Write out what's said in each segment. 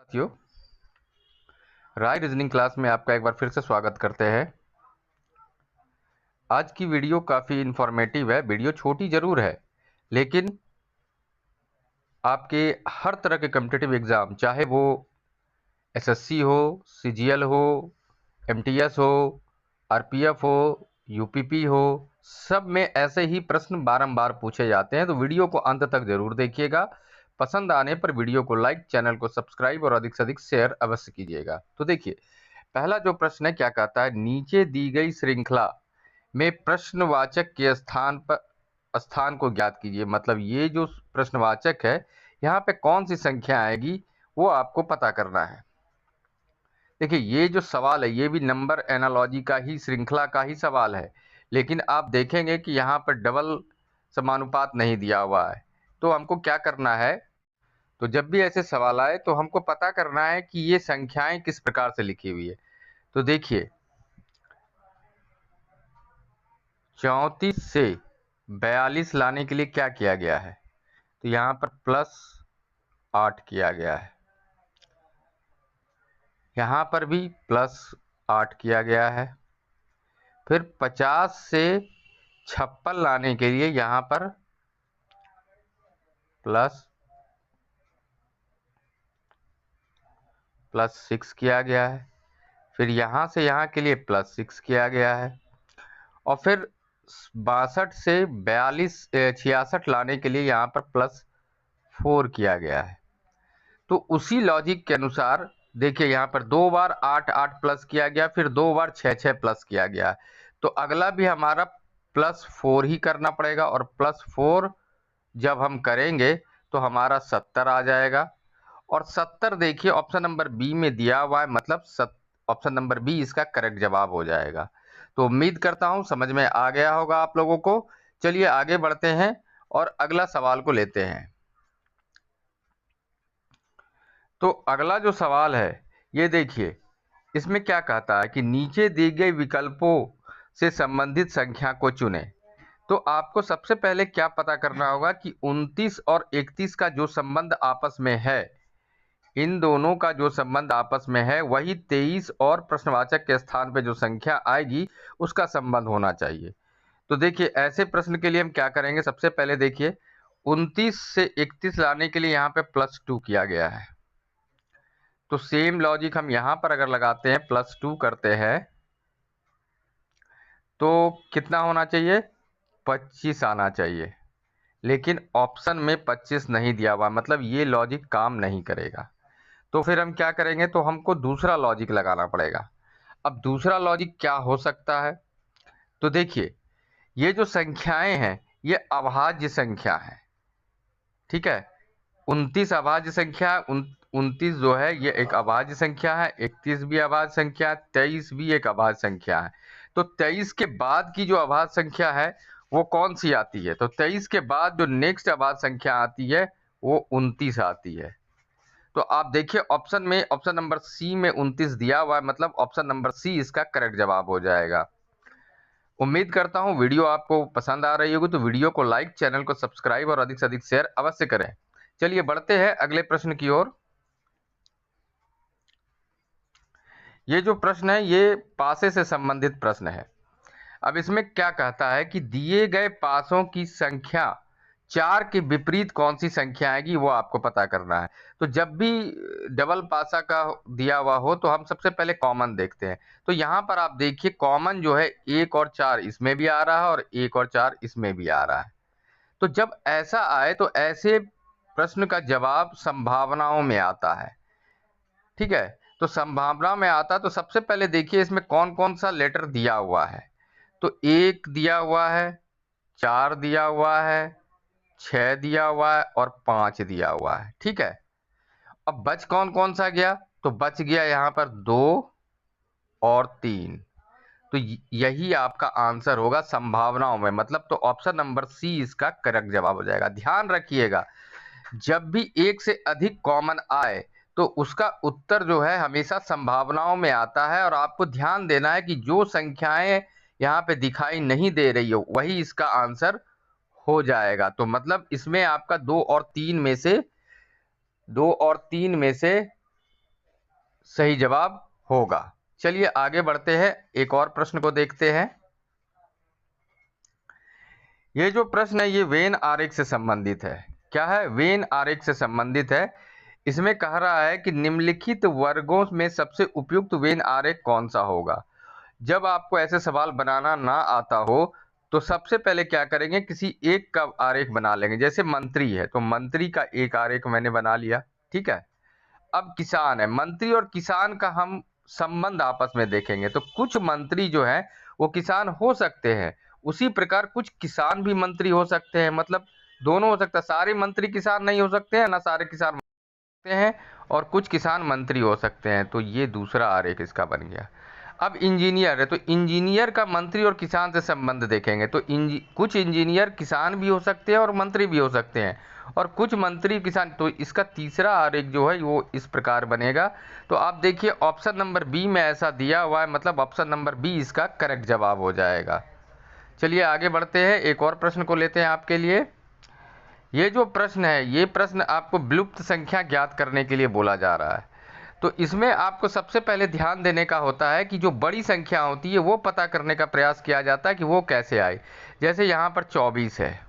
साथियों, राय reasoning class में आपका एक बार फिर से स्वागत करते हैं। आज की वीडियो काफ़ी इन्फॉर्मेटिव है। वीडियो छोटी ज़रूर है, लेकिन आपके हर तरह के कॉम्पिटिटिव एग्ज़ाम, चाहे वो एसएससी हो, सीजीएल हो, एमटीएस हो, आरपीएफ हो, यूपीपी हो, सब में ऐसे ही प्रश्न बारंबार पूछे जाते हैं। तो वीडियो को अंत तक ज़रूर देखिएगा। पसंद आने पर वीडियो को लाइक, चैनल को सब्सक्राइब और अधिक से अधिक शेयर अवश्य कीजिएगा। तो देखिए, पहला जो प्रश्न है क्या कहता है, नीचे दी गई श्रृंखला में प्रश्नवाचक के स्थान को ज्ञात कीजिए। मतलब ये जो प्रश्नवाचक है, यहाँ पे कौन सी संख्या आएगी वो आपको पता करना है। देखिए, ये जो सवाल है ये भी नंबर एनालॉजी का ही, श्रृंखला का ही सवाल है, लेकिन आप देखेंगे कि यहाँ पर डबल समानुपात नहीं दिया हुआ है। तो हमको क्या करना है, तो जब भी ऐसे सवाल आए तो हमको पता करना है कि ये संख्याएं किस प्रकार से लिखी हुई है। तो देखिए, 34 से 42 लाने के लिए क्या किया गया है, तो यहाँ पर +8 किया गया है, यहाँ पर भी +8 किया गया है। फिर 50 से 56 लाने के लिए यहाँ पर +6 किया गया है। फिर यहाँ से यहाँ के लिए +6 किया गया है। और फिर 62 से 66 लाने के लिए यहाँ पर +4 किया गया है। तो उसी लॉजिक के अनुसार देखिए, यहाँ पर 2 बार 8 8 प्लस किया गया, फिर 2 बार 6 6 प्लस किया गया। तो अगला भी हमारा +4 ही करना पड़ेगा, और +4 जब हम करेंगे तो हमारा 70 आ जाएगा। और 70 देखिए ऑप्शन नंबर बी में दिया हुआ है, मतलब ऑप्शन नंबर बी इसका करेक्ट जवाब हो जाएगा। तो उम्मीद करता हूं समझ में आ गया होगा आप लोगों को। चलिए आगे बढ़ते हैं और अगला सवाल को लेते हैं। तो अगला जो सवाल है ये देखिए, इसमें क्या कहता है कि नीचे दिए गए विकल्पों से संबंधित संख्या को चुनें। तो आपको सबसे पहले क्या पता करना होगा कि 29 और 31 का जो संबंध आपस में है, इन दोनों का जो संबंध आपस में है वही 23 और प्रश्नवाचक के स्थान पे जो संख्या आएगी उसका संबंध होना चाहिए। तो देखिए, ऐसे प्रश्न के लिए हम क्या करेंगे, सबसे पहले देखिए 29 से 31 लाने के लिए यहाँ पे +2 किया गया है। तो सेम लॉजिक हम यहाँ पर अगर लगाते हैं, +2 करते हैं, तो कितना होना चाहिए, 25 आना चाहिए। लेकिन ऑप्शन में 25 नहीं दिया हुआ, मतलब ये लॉजिक काम नहीं करेगा। तो फिर हम क्या करेंगे, तो हमको दूसरा लॉजिक लगाना पड़ेगा। अब दूसरा लॉजिक क्या हो सकता है, तो देखिए, ये जो संख्याएं हैं ये अभाज्य संख्या है, ठीक है। 29 अभाज्य संख्या है, 29 जो है ये एक अभाज्य संख्या है, 31 भी अभाज्य संख्या है, 23 भी एक अभाज्य संख्या है। तो 23 के बाद की जो अभाज्य संख्या है वो कौन सी आती है, तो 23 के बाद जो नेक्स्ट अभाज्य संख्या आती है वो 29 आती है। तो आप देखिए ऑप्शन में, ऑप्शन नंबर सी में 29 दिया हुआ है, मतलब ऑप्शन नंबर सी इसका करेक्ट जवाब हो जाएगा। उम्मीद करता हूं वीडियो आपको पसंद आ रही होगी, तो वीडियो को लाइक, चैनल को सब्सक्राइब और अधिक से अधिक शेयर अवश्य करें। चलिए बढ़ते हैं अगले प्रश्न की ओर। ये जो प्रश्न है ये पासे से संबंधित प्रश्न है। अब इसमें क्या कहता है कि दिए गए पासों की संख्या 4 के विपरीत कौन सी संख्या आएगी वो आपको पता करना है। तो जब भी डबल पासा का दिया हुआ हो तो हम सबसे पहले कॉमन देखते हैं। तो यहाँ पर आप देखिए कॉमन जो है 1 और 4 इसमें भी आ रहा है और 1 और 4 इसमें भी आ रहा है। तो जब ऐसा आए तो ऐसे प्रश्न का जवाब संभावनाओं में आता है, ठीक है। तो संभावना में आता, तो सबसे पहले देखिए इसमें कौन कौन सा लेटर दिया हुआ है। तो 1 दिया हुआ है, 4 दिया हुआ है, 6 दिया हुआ है और 5 दिया हुआ है, ठीक है। अब बच कौन कौन सा गया, तो बच गया यहाँ पर 2 और 3। तो यही आपका आंसर होगा संभावनाओं में, मतलब तो ऑप्शन नंबर सी इसका करेक्ट जवाब हो जाएगा। ध्यान रखिएगा, जब भी एक से अधिक कॉमन आए तो उसका उत्तर जो है हमेशा संभावनाओं में आता है। और आपको ध्यान देना है कि जो संख्याएं यहाँ पे दिखाई नहीं दे रही हो वही इसका आंसर हो जाएगा। तो मतलब इसमें आपका 2 और 3 में से सही जवाब होगा। चलिए आगे बढ़ते हैं, एक और प्रश्न को देखते हैं। ये जो प्रश्न है ये वेन आरेख से संबंधित है। क्या है? वेन आरेख से संबंधित है। इसमें कह रहा है कि निम्नलिखित वर्गों में सबसे उपयुक्त वेन आरेख कौन सा होगा। जब आपको ऐसे सवाल बनाना ना आता हो तो सबसे पहले क्या करेंगे, किसी एक का आरेख बना लेंगे। जैसे मंत्री है तो मंत्री का एक आरेख मैंने बना लिया, ठीक है। अब किसान है, मंत्री और किसान का हम संबंध आपस में देखेंगे तो कुछ मंत्री जो है वो किसान हो सकते हैं, उसी प्रकार कुछ किसान भी मंत्री हो सकते हैं। मतलब दोनों हो सकता है, सारे मंत्री किसान नहीं हो सकते हैं, ना सारे किसान सकते हैं, और कुछ किसान मंत्री हो सकते हैं। तो ये दूसरा आरेख इसका बन गया। अब इंजीनियर है तो इंजीनियर का मंत्री और किसान से संबंध देखेंगे तो कुछ इंजीनियर किसान भी हो सकते हैं और मंत्री भी हो सकते हैं, और कुछ मंत्री किसान। तो इसका तीसरा आरेख जो है वो इस प्रकार बनेगा। तो आप देखिए ऑप्शन नंबर बी में ऐसा दिया हुआ है, मतलब ऑप्शन नंबर बी इसका करेक्ट जवाब हो जाएगा। चलिए आगे बढ़ते हैं, एक और प्रश्न को लेते हैं आपके लिए। ये जो प्रश्न है ये प्रश्न आपको विलुप्त संख्या ज्ञात करने के लिए बोला जा रहा है। तो इसमें आपको सबसे पहले ध्यान देने का होता है कि जो बड़ी संख्या होती है वो पता करने का प्रयास किया जाता है कि वो कैसे आए। जैसे यहाँ पर 24 है,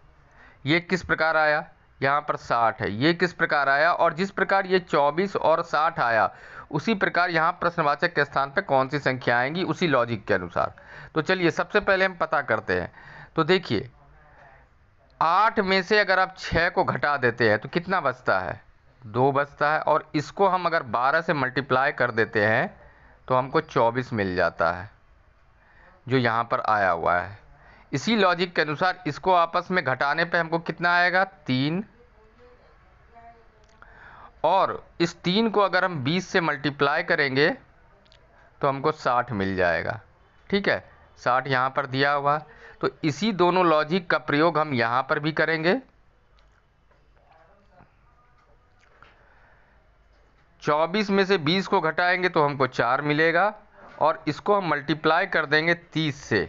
ये किस प्रकार आया। यहाँ पर 60 है, ये किस प्रकार आया। और जिस प्रकार ये 24 और 60 आया उसी प्रकार यहाँ प्रश्नवाचक के स्थान पर कौन सी संख्या आएंगी उसी लॉजिक के अनुसार। तो चलिए सबसे पहले हम पता करते हैं। तो देखिए 8 में से अगर आप 6 को घटा देते हैं तो कितना बचता है, 2 बचता है। और इसको हम अगर 12 से मल्टीप्लाई कर देते हैं तो हमको 24 मिल जाता है, जो यहाँ पर आया हुआ है। इसी लॉजिक के अनुसार इसको आपस में घटाने पे हमको कितना आएगा, 3। और इस 3 को अगर हम 20 से मल्टीप्लाई करेंगे तो हमको 60 मिल जाएगा, ठीक है। 60 यहाँ पर दिया हुआ। तो इसी दोनों लॉजिक का प्रयोग हम यहाँ पर भी करेंगे। 24 में से 20 को घटाएंगे तो हमको 4 मिलेगा, और इसको हम मल्टीप्लाई कर देंगे 30 से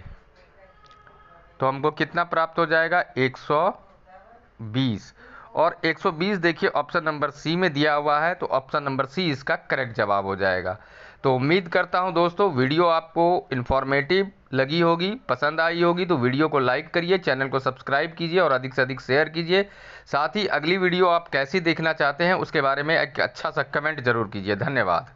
तो हमको कितना प्राप्त हो जाएगा, 120। और 120 देखिए ऑप्शन नंबर सी में दिया हुआ है, तो ऑप्शन नंबर सी इसका करेक्ट जवाब हो जाएगा। तो उम्मीद करता हूं दोस्तों वीडियो आपको इन्फॉर्मेटिव लगी होगी, पसंद आई होगी। तो वीडियो को लाइक करिए, चैनल को सब्सक्राइब कीजिए और अधिक से अधिक शेयर कीजिए। साथ ही अगली वीडियो आप कैसी देखना चाहते हैं उसके बारे में एक अच्छा सा कमेंट जरूर कीजिए। धन्यवाद।